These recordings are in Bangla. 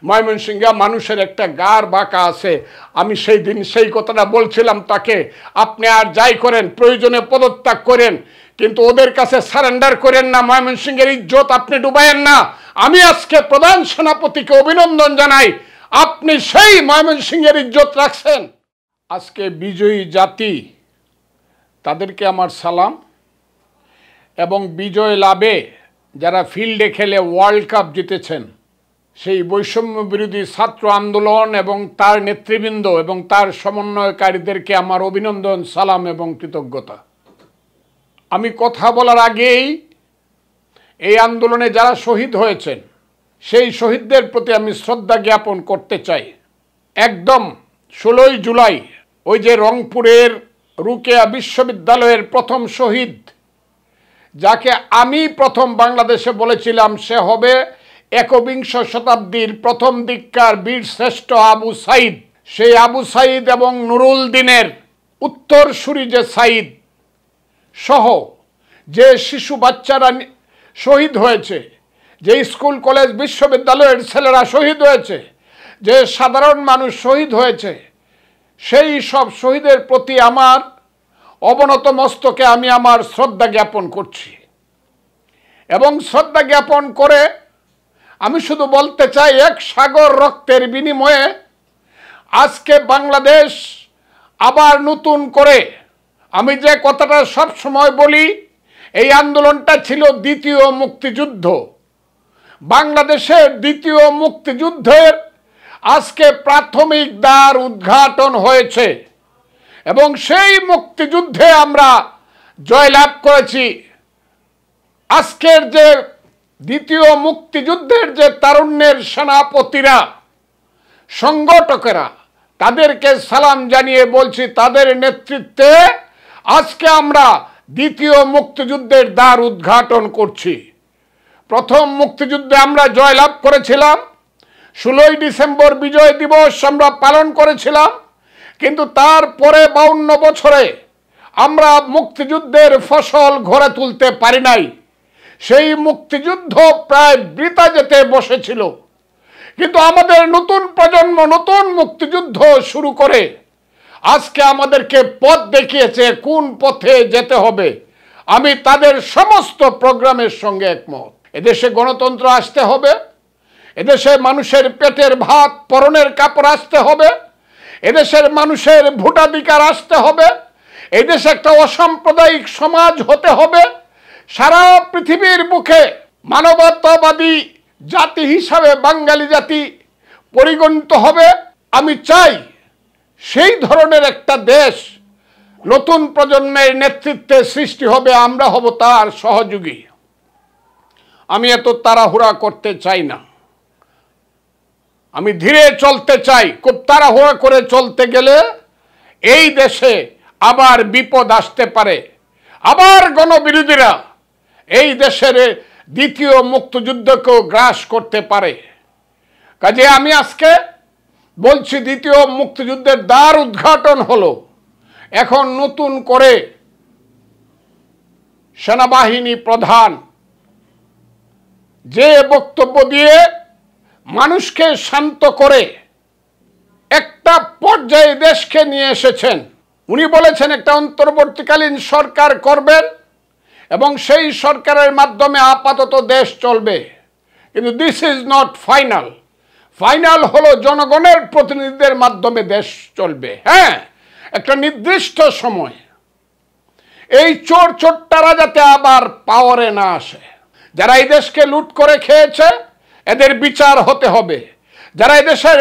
ময়মনসিংহে মানুষের একটা গাড় বাঁকা আছে। আমি সেই দিন সেই কথাটা বলছিলাম তাকে, আপনি আর যাই করেন প্রয়োজনে পদত্যাগ করেন, কিন্তু ওদের কাছে সারেন্ডার করেন না, ময়মনসিংহের ইজ্জত আপনি ডুবায়েন না। আমি আজকে প্রধান সেনাপতিকে অভিনন্দন জানাই, আপনি সেই ময়মনসিংহের ইজ্জত রাখছেন। আজকে বিজয়ী জাতি, তাদেরকে আমার সালাম। এবং বিজয় লাভে যারা ফিল্ডে খেলে ওয়ার্ল্ড কাপ জিতেছেন, সেই বৈষম্য বিরোধী ছাত্র আন্দোলন এবং তার নেতৃবৃন্দ এবং তার সমন্বয়কারীদেরকে আমার অভিনন্দন, সালাম এবং কৃতজ্ঞতা। আমি কথা বলার আগেই এই আন্দোলনে যারা শহীদ হয়েছেন সেই শহীদদের প্রতি আমি শ্রদ্ধা জ্ঞাপন করতে চাই। একদম 16ই জুলাই ওই যে রংপুরের রুকেয়া বিশ্ববিদ্যালয়ের প্রথম শহীদ, যাকে আমি প্রথম বাংলাদেশে বলেছিলাম সে হবে একবিংশ শতাব্দীর প্রথম দিককার বীরশ্রেষ্ঠ আবু সাইদ, সেই আবু সাইদ এবং নুরুল দিনের উত্তরসূরি যে সাইদ সহ যে শিশু বাচ্চারা শহীদ হয়েছে, যে স্কুল কলেজ বিশ্ববিদ্যালয়ের ছেলেরা শহীদ হয়েছে, যে সাধারণ মানুষ শহীদ হয়েছে, সেই সব শহীদের প্রতি আমার অবনত মস্তকে আমি আমার শ্রদ্ধা জ্ঞাপন করছি। এবং শ্রদ্ধা জ্ঞাপন করে আমি শুধু বলতে চাই, এক সাগর রক্তের বিনিময়ে আজকে বাংলাদেশ আবার নতুন করে, আমি যে কথাটা সব সময় বলি, এই আন্দোলনটা ছিল দ্বিতীয় মুক্তিযুদ্ধ। বাংলাদেশের দ্বিতীয় মুক্তিযুদ্ধের আজকে প্রাথমিক দ্বার উদ্ঘাটন হয়েছে এবং সেই মুক্তিযুদ্ধে আমরা জয়লাভ করেছি। আজকের যে দ্বিতীয় মুক্তিযুদ্ধের যে তারুণ্যের সেনাপতিরা, সংগঠকেরা, তাদেরকে সালাম জানিয়ে বলছি, তাদের নেতৃত্বে আজকে আমরা দ্বিতীয় মুক্তিযুদ্ধের দ্বার উদ্ঘাটন করছি। প্রথম মুক্তিযুদ্ধে আমরা জয়লাভ করেছিলাম, 16ই ডিসেম্বর বিজয় দিবস আমরা পালন করেছিলাম, কিন্তু তারপরে 52 বছরে আমরা মুক্তিযুদ্ধের ফসল ঘরে তুলতে পারি নাই। সেই মুক্তিযুদ্ধ প্রায় বৃথা যেতে বসেছিল, কিন্তু আমাদের নতুন প্রজন্ম নতুন মুক্তিযুদ্ধ শুরু করে আজকে আমাদেরকে পথ দেখিয়েছে কোন পথে যেতে হবে। আমি তাদের সমস্ত প্রোগ্রামের সঙ্গে একমত। এদেশে গণতন্ত্র আসতে হবে, এদেশে মানুষের পেটের ভাত পরনের কাপড় আসতে হবে, এদেশের মানুষের ভোটাধিকার আসতে হবে, এদেশে একটা অসাম্প্রদায়িক সমাজ হতে হবে, সারা পৃথিবীর বুকে মানবতাবাদী জাতি হিসাবে বাঙালি জাতি পরিগণিত হবে। আমি চাই সেই ধরনের একটা দেশ নতুন প্রজন্মের নেতৃত্বে সৃষ্টি হবে, আমরা হব তার সহযোগী। আমি এত তাড়াহুড়া করতে চাই না, আমি ধীরে চলতে চাই। খুব তাড়াহুড়া করে চলতে গেলে এই দেশে আবার বিপদ আসতে পারে, আবার গণবিরোধীরা এই দেশের দ্বিতীয় মুক্তিযুদ্ধকেও গ্রাস করতে পারে। কাজে আমি আজকে বলছি, দ্বিতীয় মুক্তিযুদ্ধের দ্বার উদ্ঘাটন হলো। এখন নতুন করে সেনাবাহিনী প্রধান যে বক্তব্য দিয়ে মানুষকে শান্ত করে একটা পর্যায়ে দেশকে নিয়ে এসেছেন, উনি বলেছেন একটা অন্তর্বর্তীকালীন সরকার করবেন এবং সেই সরকারের মাধ্যমে আপাতত দেশ চলবে। কিন্তু this is not final. Final হলো জনগণের প্রতিনিধিদের মাধ্যমে দেশ চলবে। হ্যাঁ, একটা নির্দিষ্ট সময় এই চোর চোট্টারা যাতে আবার পাওয়ারে না আসে। যারা এই দেশকে লুট করে খেয়েছে এদের বিচার হতে হবে। যারা এদেশের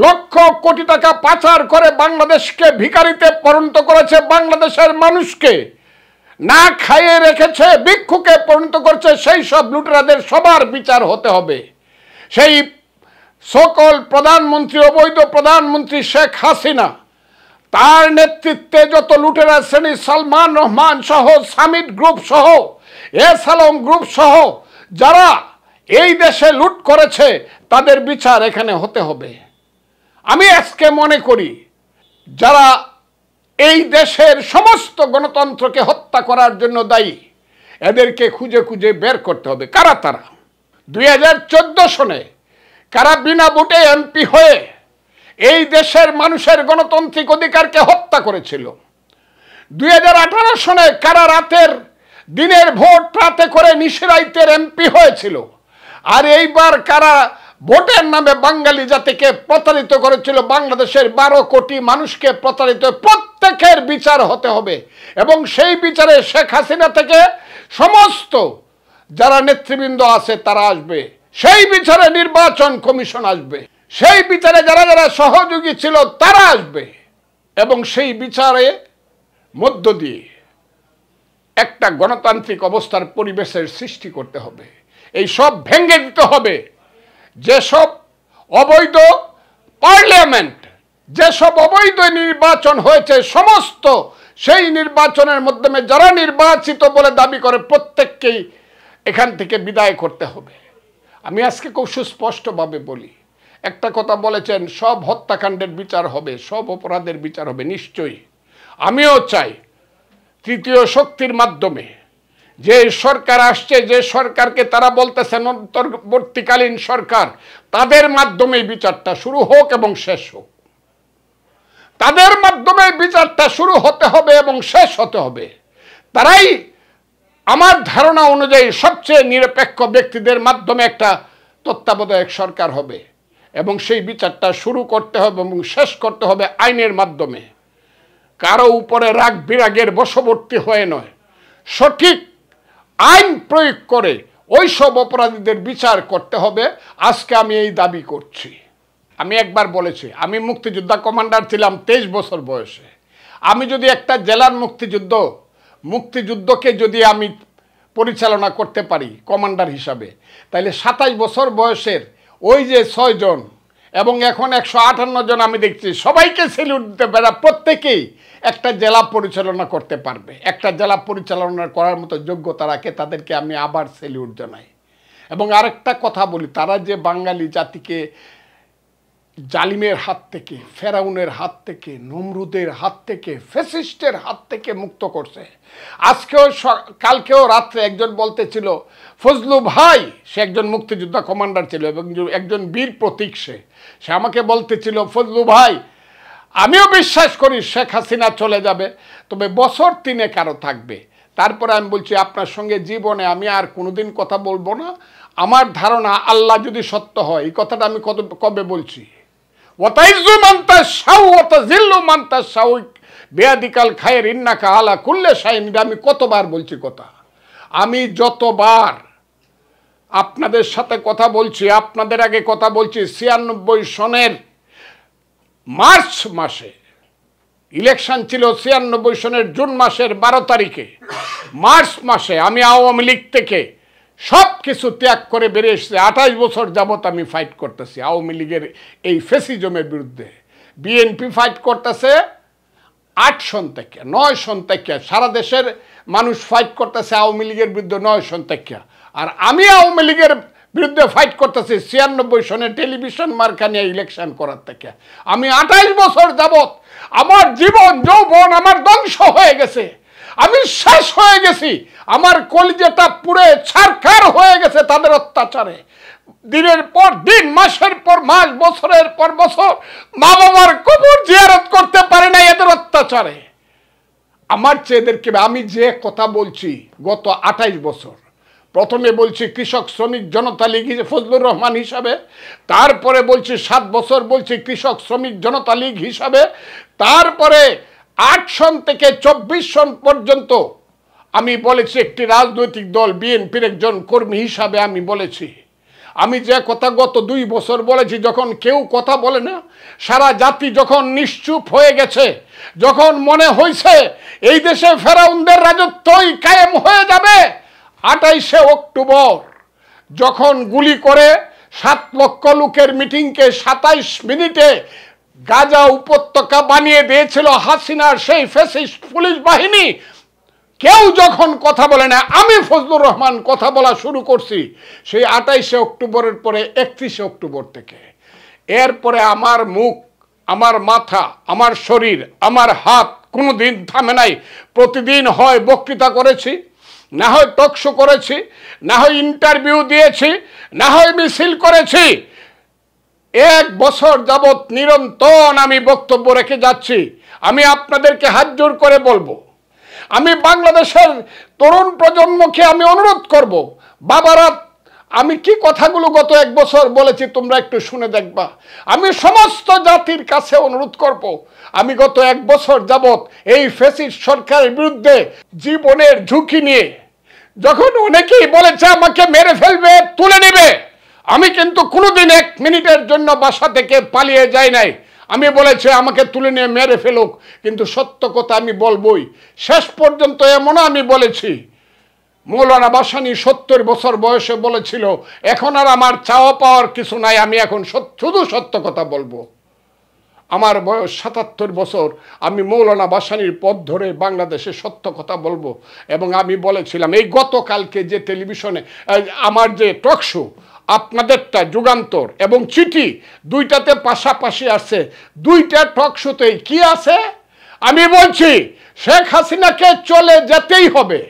লক্ষ কোটি টাকা পাচার করে বাংলাদেশকে ভিখারিতে পরিণত করেছে, বাংলাদেশের মানুষকে না খাইয়ে রেখেছে, ভিক্ষুকে পরিণত করছে, সেই সব লুটেরাদের সবার বিচার হতে হবে। সেই সকল প্রধানমন্ত্রী, অবৈধ প্রধানমন্ত্রী শেখ হাসিনা, তার নেতৃত্বে যত লুটেরা শ্রেণী, সালমান রহমান সহ, সামিট গ্রুপ সহ, এস আলম গ্রুপ সহ যারা এই দেশে লুট করেছে, তাদের বিচার এখানে হতে হবে। আমি আজকে মনে করি যারা এই দেশের সমস্ত গণতন্ত্রকে হত্যা করার জন্য দায়ী, এদেরকে খুঁজে খুঁজে বের করতে হবে। কারা তারা? 2014 সনে কারা বিনা ভোটে এমপি হয়ে এই দেশের মানুষের গণতান্ত্রিক অধিকারকে হত্যা করেছিল। 2018 সনে কারা দিনের ভোট রাতে করে নিশিরাইতের এমপি হয়েছিল। আর এইবার কারা ভোটের নামে বাঙালি জাতিকে প্রতারিত করেছিল, বাংলাদেশের 12 কোটি মানুষকে প্রতারিত, প্রত্যেকের বিচার হতে হবে। এবং সেই বিচারে শেখ হাসিনা থেকে সমস্ত যারা নেতৃবৃন্দ আছে তারা আসবে, সেই বিচারে নির্বাচন কমিশন আসবে, সেই বিচারে যারা যারা সহযোগী ছিল তারা আসবে, এবং সেই বিচারে মধ্য দিয়ে একটা গণতান্ত্রিক অবস্থার পরিবেশের সৃষ্টি করতে হবে। এই সব ভেঙে দিতে হবে। যেসব অবৈধ পার্লামেন্ট, যেসব অবৈধ নির্বাচন হয়েছে, সমস্ত সেই নির্বাচনের মাধ্যমে যারা নির্বাচিত বলে দাবি করে প্রত্যেককেই এখান থেকে বিদায় করতে হবে। আমি আজকে খুব সুস্পষ্টভাবে বলি, একটা কথা বলেছেন, সব হত্যাকাণ্ডের বিচার হবে, সব অপরাধের বিচার হবে। নিশ্চয়ই আমিও চাই তৃতীয় শক্তির মাধ্যমে যে সরকার আসছে, যে সরকারকে তারা বলতেছেন অন্তর্বর্তীকালীন সরকার, তাদের মাধ্যমে বিচারটা শুরু হোক এবং শেষ হোক। তাদের মাধ্যমে বিচারটা শুরু হতে হবে এবং শেষ হতে হবে। তারাই আমার ধারণা অনুযায়ী সবচেয়ে নিরপেক্ষ ব্যক্তিদের মাধ্যমে একটা তত্ত্বাবধায়ক সরকার হবে, এবং সেই বিচারটা শুরু করতে হবে এবং শেষ করতে হবে আইনের মাধ্যমে। কারো উপরে রাগ বিরাগের বশবর্তী হয়ে নয়, সঠিক আইন প্রয়োগ করে ওই সব অপরাধীদের বিচার করতে হবে। আজকে আমি এই দাবি করছি। আমি একবার বলেছি, আমি মুক্তিযোদ্ধা কমান্ডার ছিলাম 23 বছর বয়সে। আমি যদি একটা জেলার মুক্তিযুদ্ধকে যদি আমি পরিচালনা করতে পারি কমান্ডার হিসাবে, তাহলে 27 বছর বয়সের ওই যে 6 জন এবং এখন 158 জন আমি দেখছি, সবাইকে সেলিউট দিতে পারে। প্রত্যেকেই একটা জেলা পরিচালনা করতে পারবে, একটা জেলা পরিচালনা করার মতো যোগ্যতা রাখে, তাদেরকে আমি আবার সেলিউট জানাই। এবং আরেকটা কথা বলি, তারা যে বাঙালি জাতিকে জালিমের হাত থেকে, ফেরাউনের হাত থেকে, নমরুদের হাত থেকে, ফ্যাসিস্টের হাত থেকে মুক্ত করছে। আজকেও কালকেও রাত্রে একজন বলতেছিল, ফজলু ভাই, সে একজন মুক্তিযোদ্ধা কমান্ডার ছিল এবং একজন বীর প্রতীক, সে আমাকে বলতেছিল, ফজলু ভাই, আমিও বিশ্বাস করি শেখ হাসিনা চলে যাবে, তবে বছর 3 আরও থাকবে। তারপরে আমি বলছি, আপনার সঙ্গে জীবনে আমি আর কোনোদিন কথা বলবো না। আমার ধারণা, আল্লাহ যদি সত্য হয়, এই কথাটা আমি কবে বলছি, ওয়াতাইজু মান তাশাউ ওয়া তাযিল্লু মান তাশাউ বিয়াদিকাল খায়র ইন্নাকা আলা কুল্লি শাইইন, আমি কতবার বলছি কথা। আমি যতবার আপনাদের সাথে কথা বলছি, আপনাদের আগে কথা বলছি, 96 সনের মার্চ মাসে ইলেকশন ছিল, 96 সনের জুন মাসের 12 তারিখে, মার্চ মাসে আমি আওয়ামী লীগ থেকে সব কিছু ত্যাগ করে বেরিয়ে এসেছি। 28 বছর যাবৎ আমি ফাইট করতেছি আওয়ামী লীগের এই ফ্যাসিজমের বিরুদ্ধে। বিএনপি ফাইট করতেছে 8 সন থেকে 9 সন থেকে, সারা দেশের মানুষ ফাইট করতেছে আওয়ামী লীগের বিরুদ্ধে 9 সন থেকে। আর আমি আওয়ামী লীগের বিরুদ্ধে ফাইট করতেছি 96 সনে টেলিভিশন মার্কা নিয়ে ইলেকশন করার থেকে। আমি 28 বছর যাবৎ আমার জীবন যৌবন আমার ধ্বংস হয়ে গেছে, আমি শেষ হয়ে গেছি, আমার কলিজাটা পুড়ে ছারখার হয়ে গেছে তাদের অত্যাচারে। দিনের পর দিন, মাসের পর মাস, বছরের পর বছর মা বাবার কবর জিয়ারত করতে পারে না এদের অত্যাচারে। আমার চেয়ে এদেরকে, আমি যে কথা বলছি গত 28 বছর, প্রথমে বলছি কৃষক শ্রমিক জনতা লীগ ফজলুর রহমান হিসাবে, তারপরে বলছি 7 বছর বলছি কৃষক শ্রমিক জনতা লীগ হিসাবে, তারপরে 8 সন থেকে 24 সন পর্যন্ত আমি বলেছি একটি রাজনৈতিক দল বিএনপির একজন কর্মী হিসাবে আমি বলেছি। আমি যে কথা গত 2 বছর বলেছি, যখন কেউ কথা বলে না, সারা জাতি যখন নিশ্চুপ হয়ে গেছে, যখন মনে হয়েছে এই দেশে ফেরাউনদের রাজত্বই কায়েম হয়ে যাবে, 28শে অক্টোবর যখন গুলি করে 7 লক্ষ লোকের মিটিংকে 27 মিনিটে গাজা উপত্যকা বানিয়ে দিয়েছিল হাসিনার সেই ফ্যাসিস্ট পুলিশ বাহিনী, কেউ যখন কথা বলে না, আমি ফজলুর রহমান কথা বলা শুরু করছি সেই 28শে অক্টোবরের পরে 31শে অক্টোবর থেকে। এরপরে আমার মুখ, আমার মাথা, আমার শরীর, আমার হাত কোনোদিন থামে নাই। প্রতিদিন হয় বক্তৃতা করেছি, না হয় টকশো করেছি, না হয় ইন্টারভিউ দিয়েছি, না হয় মিছিল করেছি। 1 বছর যাবৎ নিরন্তর আমি বক্তব্য রেখে যাচ্ছি। আমি আপনাদেরকে হাত জোর করে বলবো, আমি বাংলাদেশের তরুণ প্রজন্মকে আমি অনুরোধ করব, বাবারা আমি কি কথাগুলো গত 1 বছর বলেছি তোমরা একটু শুনে দেখবা। আমি সমস্ত জাতির কাছে অনুরোধ করব, আমি গত 1 বছর যাবৎ এই ফ্যাসিস্ট সরকারের বিরুদ্ধে জীবনের ঝুঁকি নিয়ে, যখন অনেকেই বলেছে আমাকে মেরে ফেলবে, তুলে নেবে, আমি কিন্তু কোনোদিন 1 মিনিটের জন্য বাসা থেকে পালিয়ে যাই নাই। আমি বলেছি আমাকে তুলে নিয়ে মেরে ফেলুক, কিন্তু সত্য কথা আমি বলবই। শেষ পর্যন্ত এমন আমি বলেছি, মৌলানা ভাসানী 70 বছর বয়সে বলেছিল এখন আর আমার চাওয়া পাওয়ার কিছু নাই, আমি এখন শুধু সত্য কথা বলবো। আমার বয়স 77 বছর, আমি মৌলানা ভাসানীর পথ ধরে বাংলাদেশে সত্য কথা বলবো। এবং আমি বলেছিলাম এই গতকালকে যে টেলিভিশনে আমার যে টক শো, আপনাদেরটা যুগান্তর এবং চিঠি, দুইটাতে পাশাপাশি আসছে, দুইটা টক শোতেই কি আছে, আমি বলছি শেখ হাসিনাকে চলে যেতেই হবে।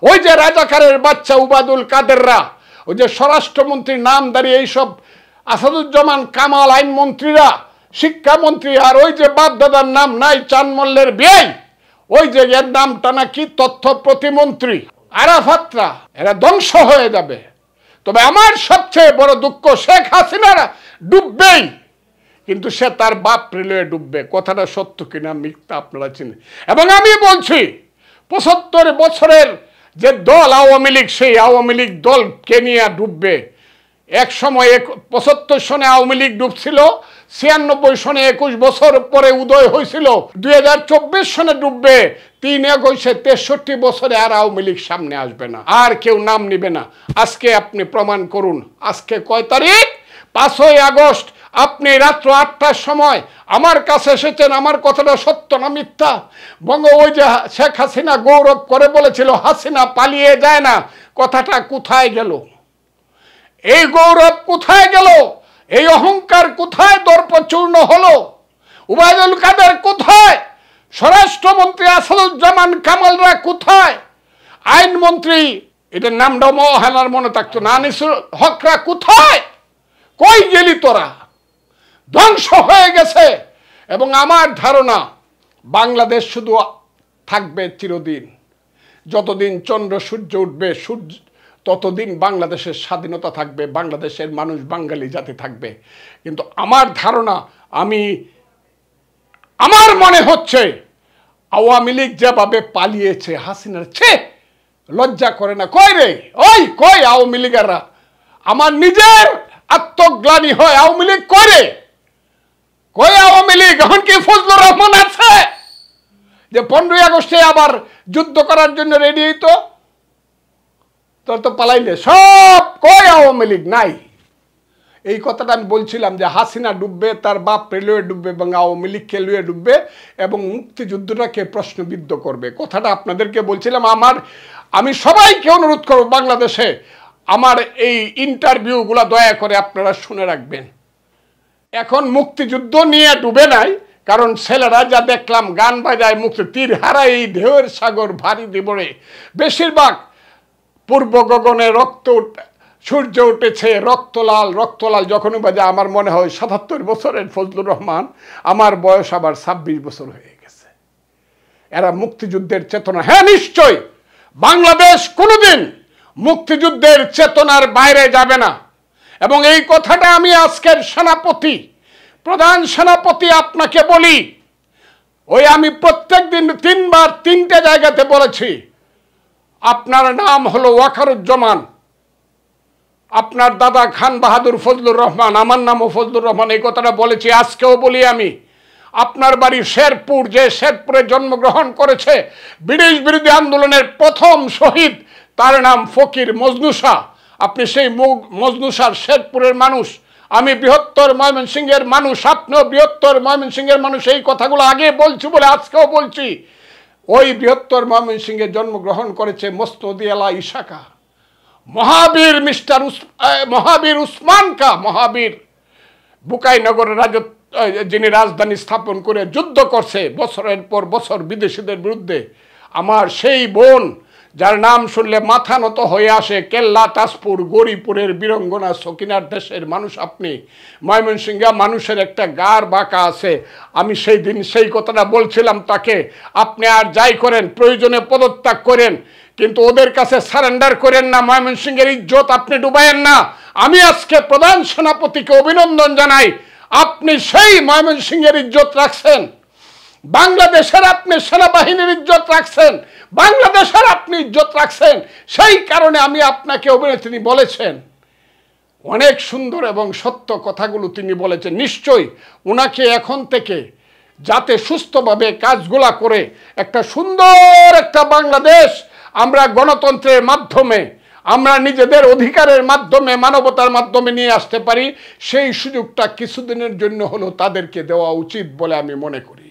ওই যে রাজাকারের বাচ্চা উবাদুল কাদেররা, ওই যে স্বরাষ্ট্রমন্ত্রীর নাম দাঁড়িয়ে এইসব আসাদুজ্জামান কামাল আইনমন্ত্রীরা, শিক্ষামন্ত্রী, আর ওই যে বাপ দাদার নাম নাই চানমল্লের বিয়ে, ওই যে এর নামটা নাকি তথ্য প্রতিমন্ত্রী আরাফাতরা, এরা ধ্বংস হয়ে যাবে। তবে আমার সবচেয়ে বড় দুঃখ শেখ হাসিনারা ডুববেই, কিন্তু সে তার বাপ রেলওয়ে ডুববে। কথাটা সত্য কিনা মিথ্যা আপনারা চিনেন। এবং আমি বলছি 75 বছরের যে দল আওয়ামী লীগ, সেই আওয়ামী লীগ দলকে নিয়ে ডুববে। এক সময় 75 সনে আওয়ামী লীগ ডুবছিল, 96 সনে 21 বছর পরে উদয় হয়েছিল, 2024 সনে ডুববে। 3 আগস্ট 63 বছরে আর আওয়ামী লীগ সামনে আসবে না, আর কেউ নাম নিবে না। আজকে আপনি প্রমাণ করুন, আজকে কয় তারিখ? 5ই আগস্ট। আপনি রাত্র 8টার সময় আমার কাছে এসেছেন, আমার কথাটা সত্য না মিথ্যা? ওই যে শেখ হাসিনা গৌরব করে বলেছিল হাসিনা পালিয়ে যায় না, কথাটা কোথায় গেল? এই গৌরব কোথায় গেল? এই অহংকার কোথায় দর্পচূর্ণ হলো? উবাইদুল কাদের কোথায়? স্বরাষ্ট্রমন্ত্রী আসাদুজ্জামান কামালরা কোথায়? আইনমন্ত্রী, এটার নামটা মহানার মনে থাকতো না, আনিসুল হকরা কোথায়? কই গেলি তোরা? ধ্বংস হয়ে গেছে। এবং আমার ধারণা বাংলাদেশ শুধু থাকবে চিরদিন, যতদিন চন্দ্র সূর্য উঠবে, ততদিন বাংলাদেশের স্বাধীনতা থাকবে, বাংলাদেশের মানুষ বাঙালি জাতি থাকবে। কিন্তু আমার ধারণা, আমার মনে হচ্ছে আওয়ামী লীগ যেভাবে পালিয়েছে, হাসিনার লজ্জা করে না? কই রে, ওই কই আওয়ামী লীগেরা? আমার নিজের আত্মগ্লানি হয়, আওয়ামী লীগ করে কই? আওয়ামী লীগ এখন কি ফজলুর রহমান আছে যে 15ই আগস্টে আবার যুদ্ধ করার জন্য রেডি হইতো? তোর তো পালাইলে সব, কই আওয়ামী লীগ? নাই। এই কথাটা আমি বলছিলাম যে হাসিনা ডুববে, তার বাপ রেলওয়ে ডুববে এবং আওয়ামী লীগ রেলওয়ে ডুববে এবং মুক্তিযুদ্ধটাকে প্রশ্নবিদ্ধ করবে। কথাটা আপনাদেরকে বলছিলাম। আমি সবাইকে অনুরোধ করব, বাংলাদেশে আমার এই ইন্টারভিউগুলো দয়া করে আপনারা শুনে রাখবেন। এখন মুক্তিযুদ্ধ নিয়ে ডুবে নাই, কারণ ছেলেরা যা দেখলাম গান বাজায়, মুক্তি তীর হারাই এই ঢেউয়ের সাগর ভারী দিবরে, বেশিরভাগ পূর্ব গগনে সূর্য উঠেছে রক্তলাল রক্তলাল যখনই বাজে, আমার মনে হয় 77 বছরের ফজলুর রহমান, আমার বয়স আবার 26 বছর হয়ে গেছে। এরা মুক্তিযুদ্ধের চেতনা, হ্যাঁ নিশ্চয় বাংলাদেশ কোনোদিন মুক্তিযুদ্ধের চেতনার বাইরে যাবে না। এবং এই কথাটা আমি আজকের সেনাপতি, প্রধান সেনাপতি আপনাকে বলি, ওই আমি প্রত্যেক দিন 3 বার 3টে জায়গাতে বলেছি, আপনার নাম হলো ওয়াকারুজ্জামান, আপনার দাদা খান বাহাদুর ফজলুর রহমান, আমার নামও ফজলুর রহমান। এই কথাটা বলেছি, আজকেও বলি আমি। আপনার বাড়ি শেরপুর, যে শেরপুরে জন্মগ্রহণ করেছে ব্রিটিশ বিরোধী আন্দোলনের প্রথম শহীদ, তার নাম ফকির মজনু শাহ। আপনি সেই মজনু শাহ শেরপুরের মানুষ, আমি বৃহত্তর ময়মনসিংহের মানুষ, আপনিও বৃহত্তর ময়মনসিংহের মানুষ। এই কথাগুলো আগে বলছি বলে আজকেও বলছি। ওই বৃহত্তর ময়মনসিংহে জন্মগ্রহণ করেছে মসনদী আলা ইশাকা, মহাবীর উসমান কা, মহাবীর বুকাইনগরের যিনি রাজধানী স্থাপন করে যুদ্ধ করছে বছরের পর বছর বিদেশিদের বিরুদ্ধে। আমার সেই বোন যার নাম শুনলে মাথা নত হয়ে আসে, কেল্লা তাজপুর গৌরীপুরের বীরঙ্গনা সকিনার দেশের মানুষ আপনি। ময়মনসিংহে মানুষের একটা গার বাঁকা আছে। আমি সেই দিন সেই কথাটা বলছিলাম তাকে, আপনি আর যাই করেন প্রয়োজনে পদত্যাগ করেন, কিন্তু ওদের কাছে সারেন্ডার করেন না। ময়মনসিংহের ইজ্জত আপনি ডুবায়েন না। আমি আজকে প্রধান সেনাপতিকে অভিনন্দন জানাই, আপনি সেই ময়মনসিংহের ইজ্জত রাখছেন, বাংলাদেশের আপনি সেনাবাহিনীর ইজ্জত রাখছেন, বাংলাদেশের আপনি ইজ্জত রাখছেন। সেই কারণে আমি আপনাকে তিনি বলেছেন অনেক সুন্দর এবং সত্য কথাগুলো তিনি বলেছেন। নিশ্চয়ই ওনাকে এখন থেকে যাতে সুস্থভাবে কাজগুলা করে একটা সুন্দর একটা বাংলাদেশ আমরা গণতন্ত্রের মাধ্যমে, আমরা নিজেদের অধিকারের মাধ্যমে, মানবতার মাধ্যমে নিয়ে আসতে পারি, সেই সুযোগটা কিছুদিনের জন্য হলো তাদেরকে দেওয়া উচিত বলে আমি মনে করি।